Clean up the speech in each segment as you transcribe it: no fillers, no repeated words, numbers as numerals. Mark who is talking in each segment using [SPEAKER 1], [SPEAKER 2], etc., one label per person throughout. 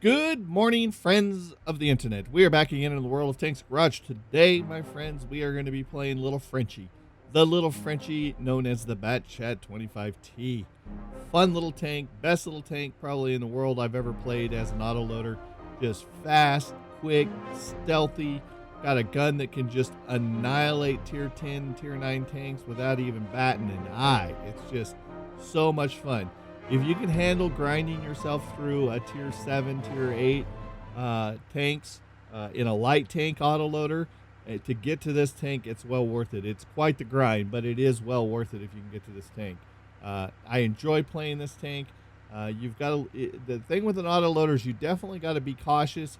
[SPEAKER 1] Good morning, friends of the internet. We are back again in the World of Tanks Garage. Today, my friends, we are going to be playing Little Frenchie. The Little Frenchie known as the Batchat 25T. Fun little tank, best little tank probably in the world I've ever played as an autoloader. Just fast, quick, stealthy. Got a gun that can just annihilate tier 10, tier 9 tanks without even batting an eye. It's just so much fun. If you can handle grinding yourself through a tier 7, tier 8 tanks in a light tank autoloader, to get to this tank, it's well worth it. It's quite the grind, but it is well worth it if you can get to this tank. I enjoy playing this tank. The thing with an autoloader is you definitely got to be cautious,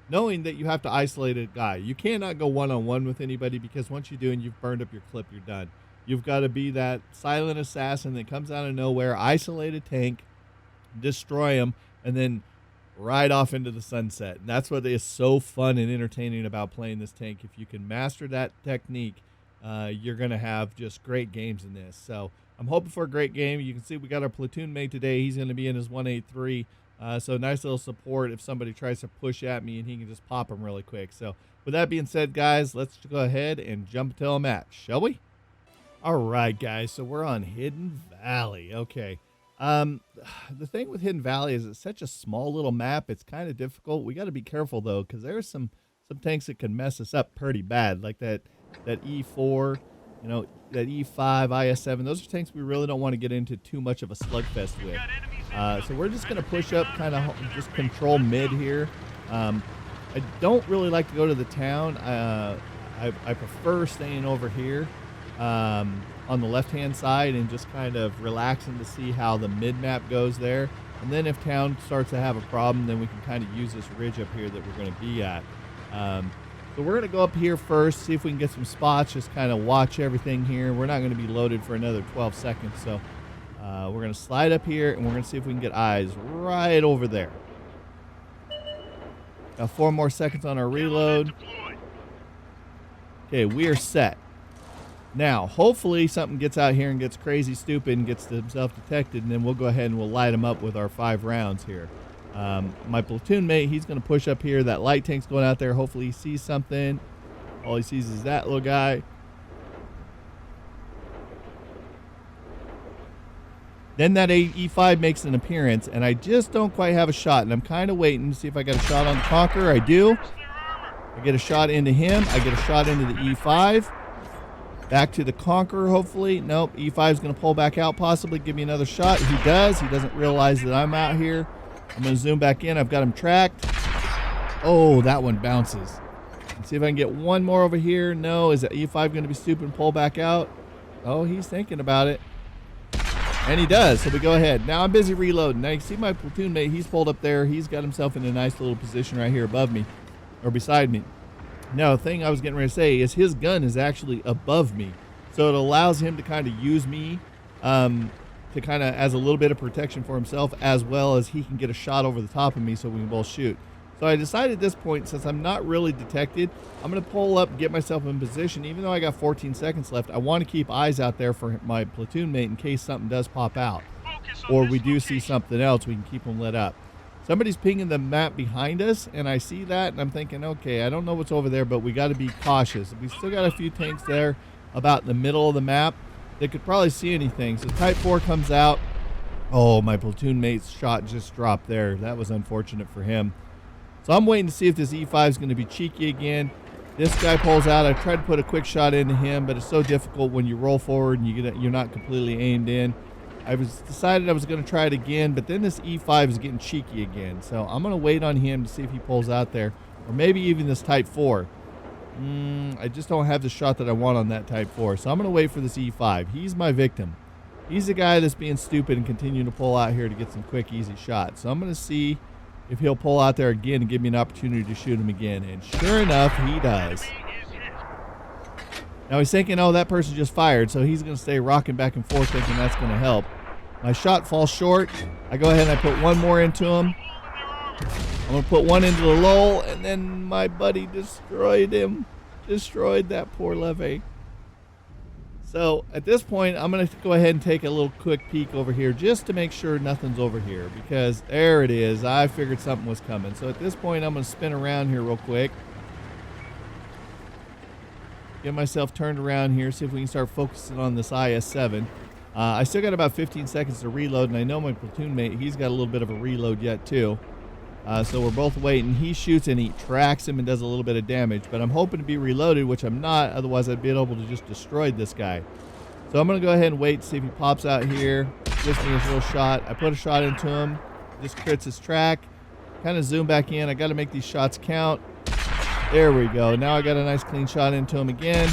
[SPEAKER 1] knowing that you have to isolate a guy. You cannot go one-on-one with anybody because once you do and you've burned up your clip, you're done. You've got to be that silent assassin that comes out of nowhere, isolate a tank, destroy him, and then ride off into the sunset. And that's what is so fun and entertaining about playing this tank. If you can master that technique, you're going to have just great games in this. So I'm hoping for a great game. You can see we got our platoon mate today. He's going to be in his 183. So nice little support if somebody tries to push at me, and he can just pop them really quick. So with that being said, guys, let's go ahead and jump into a match, shall we? All right, guys, so we're on Hidden Valley. Okay. The thing with Hidden Valley is it's such a small little map. It's kind of difficult. We got to be careful, though, because there's some tanks that can mess us up pretty bad, like that E4, you know, that E5, IS7. Those are tanks we really don't want to get into too much of a slugfest with. So we're just going to push up, kind of just control mid here. I don't really like to go to the town. I prefer staying over here. On the left-hand side and just kind of relaxing to see how the mid-map goes there. And then if town starts to have a problem, then we can kind of use this ridge up here that we're going to be at. So we're going to go up here first, see if we can get some spots, just kind of watch everything here. We're not going to be loaded for another 12 seconds, so we're going to slide up here, and we're going to see if we can get eyes right over there. Got 4 more seconds on our reload. Okay, we are set. Now, hopefully something gets out here and gets crazy stupid and gets himself detected, and then we'll go ahead and we'll light him up with our 5 rounds here. My platoon mate, he's going to push up here. That light tank's going out there. Hopefully he sees something. All he sees is that little guy. Then that E5 makes an appearance, and I just don't quite have a shot, and I'm kind of waiting to see if I got a shot on the Conqueror. I do. I get a shot into him. I get a shot into the E5. Back to the Conqueror, hopefully. Nope, E5 is going to pull back out, possibly give me another shot. He does. He doesn't realize that I'm out here. I'm going to zoom back in. I've got him tracked. Oh, that one bounces. Let's see if I can get one more over here. No, is that E5 going to be stupid and pull back out? Oh, he's thinking about it. And he does, so we go ahead. Now I'm busy reloading. Now you can see my platoon mate. He's pulled up there. He's got himself in a nice little position right here above me, or beside me. Now, the thing I was getting ready to say is his gun is actually above me. So it allows him to kind of use me to kind of as a little bit of protection for himself, as well as he can get a shot over the top of me so we can both shoot. So I decided at this point, since I'm not really detected, I'm going to pull up and get myself in position. Even though I got 14 seconds left, I want to keep eyes out there for my platoon mate in case something does pop out. Or we do see something else, we can keep them lit up. Somebody's pinging the map behind us, and I see that, and I'm thinking, okay, I don't know what's over there, but we got to be cautious. We still got a few tanks there about in the middle of the map. They could probably see anything. So Type 4 comes out. Oh, my platoon mate's shot just dropped there. That was unfortunate for him. So I'm waiting to see if this E5 is going to be cheeky again. This guy pulls out. I tried to put a quick shot into him, but it's so difficult when you roll forward and you're not completely aimed in. I decided I was going to try it again, but then this E5 is getting cheeky again. So I'm going to wait on him to see if he pulls out there. Or maybe even this Type 4. I just don't have the shot that I want on that Type 4. So I'm going to wait for this E5. He's my victim. He's the guy that's being stupid and continuing to pull out here to get some quick, easy shots. So I'm going to see if he'll pull out there again and give me an opportunity to shoot him again. And sure enough, he does. Now he's thinking, oh, that person just fired. So he's going to stay rocking back and forth thinking that's going to help. My shot falls short. I go ahead and I put one more into him. I'm going to put one into the lull, and then my buddy destroyed him. Destroyed that poor levee. So So at this point, I'm going to go ahead and take a little quick peek over here just to make sure nothing's over here, because there it is. I figured something was coming. So at this point, I'm going to spin around here real quick. Get myself turned around here, see if we can start focusing on this IS-7. I still got about 15 seconds to reload, and I know my platoon mate, he's got a little bit of a reload yet too. So we're both waiting. He shoots and he tracks him and does a little bit of damage, but I'm hoping to be reloaded, which I'm not. Otherwise, I'd be able to just destroy this guy. So I'm going to go ahead and wait to see if he pops out here. Gives me his little shot. I put a shot into him. Just crits his track. Kind of zoom back in. I got to make these shots count. There we go. Now I got a nice clean shot into him again.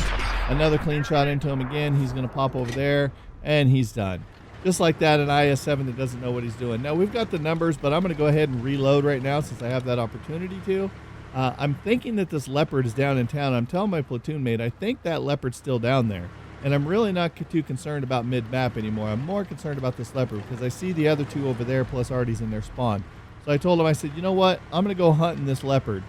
[SPEAKER 1] Another clean shot into him again. He's going to pop over there, and he's done. Just like that, an IS-7 that doesn't know what he's doing. Now, we've got the numbers, but I'm going to go ahead and reload right now since I have that opportunity to. I'm thinking that this Leopard is down in town. I'm telling my platoon mate, I think that Leopard's still down there. And I'm really not too concerned about mid-map anymore. I'm more concerned about this Leopard because I see the other two over there, plus Artie's in their spawn. So I told him, I said, you know what? I'm going to go hunting this Leopard.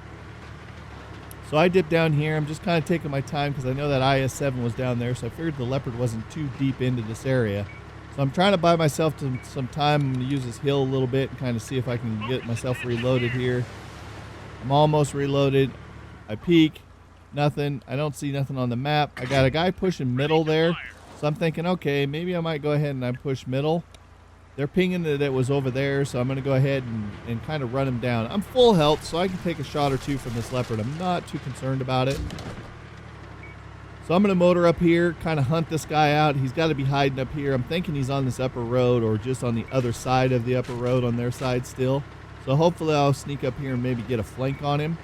[SPEAKER 1] So I dipped down here. I'm just kind of taking my time because I know that IS-7 was down there, so I figured the Leopard wasn't too deep into this area. So I'm trying to buy myself some time. I'm going to use this hill a little bit and kind of see if I can get myself reloaded here. I'm almost reloaded. I peek. Nothing. I don't see nothing on the map. I got a guy pushing middle there. So I'm thinking, okay, maybe I might go ahead and I push middle. They're pinging that it was over there, so I'm going to go ahead and kind of run him down. I'm full health, so I can take a shot or two from this Leopard. I'm not too concerned about it. So I'm going to motor up here, kind of hunt this guy out. He's got to be hiding up here. I'm thinking he's on this upper road or just on the other side of the upper road on their side still. So hopefully I'll sneak up here and maybe get a flank on him.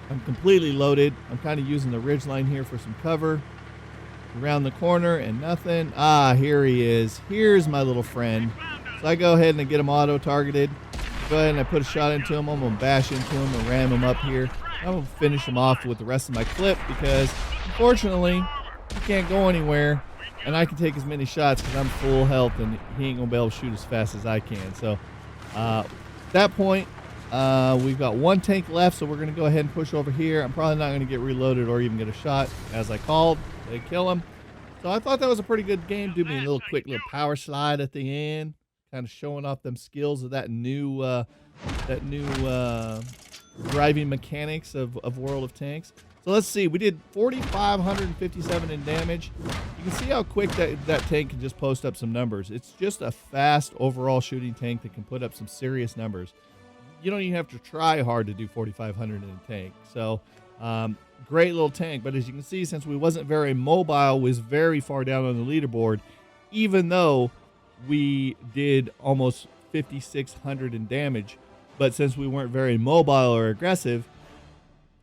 [SPEAKER 1] I'm completely loaded. I'm kind of using the ridge line here for some cover. Around the corner and nothing. Ah, here he is. Here's my little friend. So I go ahead and I get him auto-targeted. Go ahead and I put a shot into him. I'm going to bash into him and ram him up here. I'm going to finish him off with the rest of my clip because, unfortunately, he can't go anywhere. And I can take as many shots because I'm full health and he ain't going to be able to shoot as fast as I can. So, at that point, we've got one tank left, so we're going to go ahead and push over here. I'm probably not going to get reloaded or even get a shot as I called. They kill him. So I thought that was a pretty good game. Do me a little quick little power slide at the end, kind of showing off them skills of that new driving mechanics of World of Tanks. So let's see. We did 4,557 in damage. You can see how quick that tank can just post up some numbers. It's just a fast overall shooting tank that can put up some serious numbers. You don't even have to try hard to do 4,500 in a tank. So great little tank. But as you can see, since we wasn't very mobile, was very far down on the leaderboard, even though we did almost 5,600 in damage. But since we weren't very mobile or aggressive,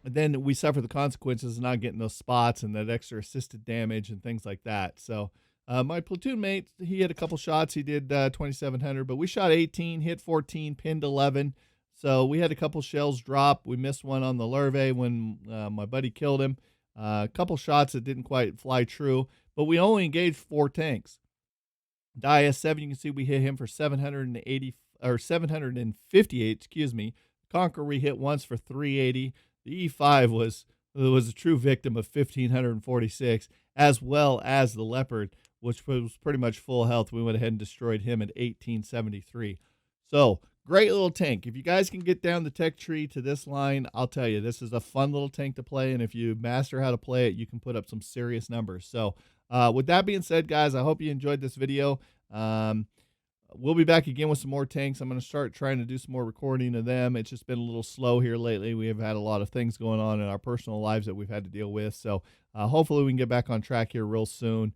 [SPEAKER 1] then we suffer the consequences of not getting those spots and that extra assisted damage and things like that. So my platoon mate, he had a couple shots. He did 2,700, but we shot 18, hit 14, pinned 11. So we had a couple shells drop. We missed one on the larvae when my buddy killed him. A couple shots that didn't quite fly true, but we only engaged 4 tanks. The IS-7, you can see we hit him for 780 or 758, excuse me. Conqueror we hit once for 380. The E5 was a true victim of 1,546, as well as the Leopard, which was pretty much full health. We went ahead and destroyed him at 1,873. So great little tank. If you guys can get down the tech tree to this line, I'll tell you, this is a fun little tank to play, and if you master how to play it, you can put up some serious numbers. So with that being said, guys, I hope you enjoyed this video. We'll be back again with some more tanks. I'm going to start trying to do some more recording of them. It's just been a little slow here lately. We have had a lot of things going on in our personal lives that we've had to deal with. So hopefully we can get back on track here real soon.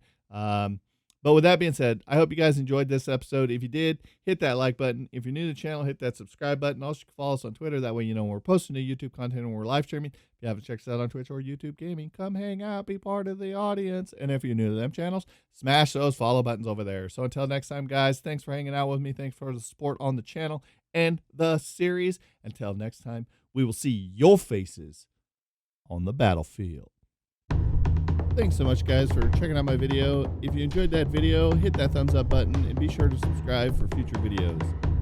[SPEAKER 1] But with that being said, I hope you guys enjoyed this episode. If you did, hit that like button. If you're new to the channel, hit that subscribe button. Also, you can follow us on Twitter. That way you know when we're posting new YouTube content and we're live streaming. If you haven't checked us out on Twitch or YouTube Gaming, come hang out, be part of the audience. And if you're new to them channels, smash those follow buttons over there. So until next time, guys, thanks for hanging out with me. Thanks for the support on the channel and the series. Until next time, we will see your faces on the battlefield. Thanks so much, guys, for checking out my video. If you enjoyed that video, hit that thumbs up button and be sure to subscribe for future videos.